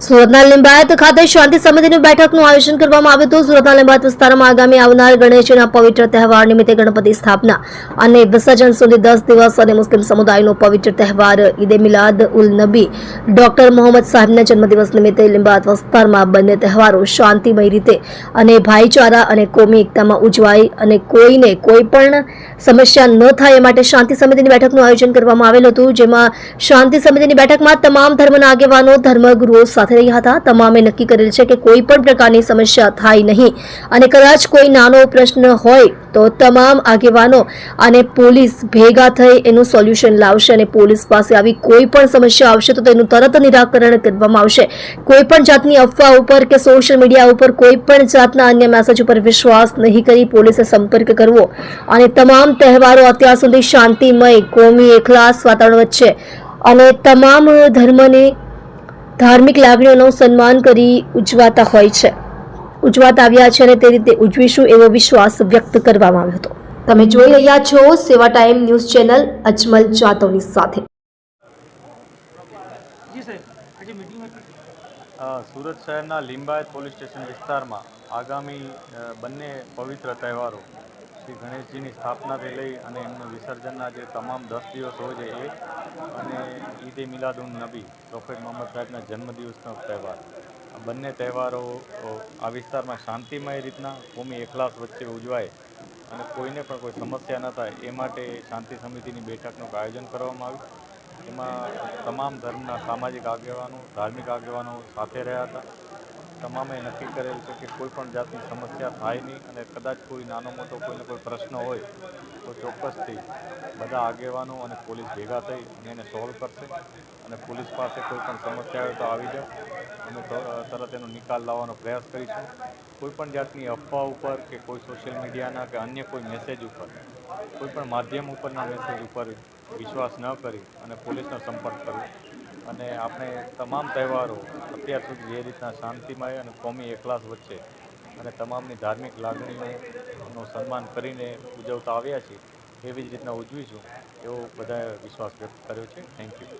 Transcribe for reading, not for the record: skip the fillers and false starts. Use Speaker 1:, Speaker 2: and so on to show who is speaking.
Speaker 1: સુરતના લિંબાયત ખાતે શાંતિ સમિતિની બેઠકનું આયોજન કરવામાં આવ્યું હતું. સુરતના લિંબાયત વિસ્તારમાં આગામી આવનાર ગણેશજીના પવિત્ર તહેવાર નિમિત્તે ગણપતિ સ્થાપના અને વિસર્જન સુધી 10 દિવસ અને મુસ્લિમ સમુદાયનો પવિત્ર તહેવાર ઈદે મિલાદ ઉલ નબી ડોક્ટર મોહમ્મદ સાહેબના જન્મદિવસ નિમિત્તે લિંબાયત વિસ્તારમાં બંને તહેવારો શાંતિમય રીતે અને ભાઈચારા અને કોમી એકતામાં ઉજવાય અને કોઈને કોઈ પણ સમસ્યા ન થાય એ માટે શાંતિ સમિતિની બેઠકનું આયોજન કરવામાં આવેલું હતું. જેમાં શાંતિ સમિતિની બેઠકમાં તમામ ધર્મના આગેવાનો ધર્મગુરુઓ સાથે રહ્યા હતા. તમામે નક્કી કરેલ છે કે કોઈ પણ પ્રકારની સમસ્યા થાય નહીં અને કદાચ કોઈ નાનો પ્રશ્ન હોય તો તમામ આગેવાનો અને પોલીસ ભેગા થઈ એનું સોલ્યુશન લાવશે અને પોલીસ પાસે આવી કોઈ પણ સમસ્યા આવશે તો તેનું તરત નિરાકરણ કરવામાં આવશે. કોઈ પણ જાતની અફવા ઉપર કે સોશિયલ મીડિયા ઉપર કોઈ પણ જાતના અન્ય મેસેજ ઉપર વિશ્વાસ નહીં કરી પોલીસે સંપર્ક કરવો અને તમામ તહેવારો અત્યાર સુધી શાંતિમય કોમી એકલાસ વાતાવરણ વચ્ચે અને તમામ ધર્મની ધાર્મિક લાગણીઓનું સન્માન કરી ઉજવાતા આવ્યા છે અને તે રીતે ઉજવીશું એવો વિશ્વાસ વ્યક્ત કરવામાં આવ્યો હતો. તમે જોઈ રહ્યા છો સેવા ટાઈમ ન્યૂઝ ચેનલ અજમલ જાતવની સાથે.
Speaker 2: સુરત શહેરના લિંબાયત પોલીસ સ્ટેશન વિસ્તારમાં આગામી બંને પવિત્ર તહેવારો શ્રી ગણેશજીની સ્થાપનાથી લઈ અને એમનું વિસર્જનના જે તમામ 10 દિવસ હોય છે એ અને ઈદે મિલાદુન નબી પ્રોફેટ મોહમ્મદ સાહેબના જન્મદિવસનો તહેવાર, આ બંને તહેવારો આ વિસ્તારમાં શાંતિમય રીતના કોમી એકલાસ વચ્ચે ઉજવાય અને કોઈને પણ કોઈ સમસ્યા ન થાય એ માટે શાંતિ સમિતિની બેઠકનું આયોજન કરવામાં આવ્યું. એમાં તમામ ધર્મના સામાજિક આગેવાનો, ધાર્મિક આગેવાનો સાથે રહ્યા હતા. તમામે નક્કી કરેલ છે કે કોઈ પણ જાતની સમસ્યા થાય નહીં અને કદાચ કોઈ નાનો મોટો કોઈને કોઈ પ્રશ્ન હોય તો ચોક્કસથી બધા આગેવાનો અને પોલીસ ભેગા થઈ અને એને સોલ્વ કરશે અને પોલીસ પાસે કોઈ પણ સમસ્યા હોય તો આવી જાય અમે તરત એનો નિકાલ લાવવાનો પ્રયાસ કરીશું. કોઈ પણ જાતની અફવા ઉપર કે કોઈ સોશિયલ મીડિયાના કે અન્ય કોઈ મેસેજ ઉપર, કોઈ પણ માધ્યમ ઉપરના મેસેજ ઉપર વિશ્વાસ ન કરી અને પોલીસનો સંપર્ક કરવો અને આપણે તમામ તહેવારો અત્યાર સુધી જે રીતના શાંતિમય અને કોમી એકલાસ વચ્ચે અને તમામની ધાર્મિક લાગણીઓનું સન્માન કરીને ઉજવતા આવ્યા છીએ એવી જ રીતના ઉજવીશું એવો બધાએ વિશ્વાસ વ્યક્ત કર્યો છે. Thank you.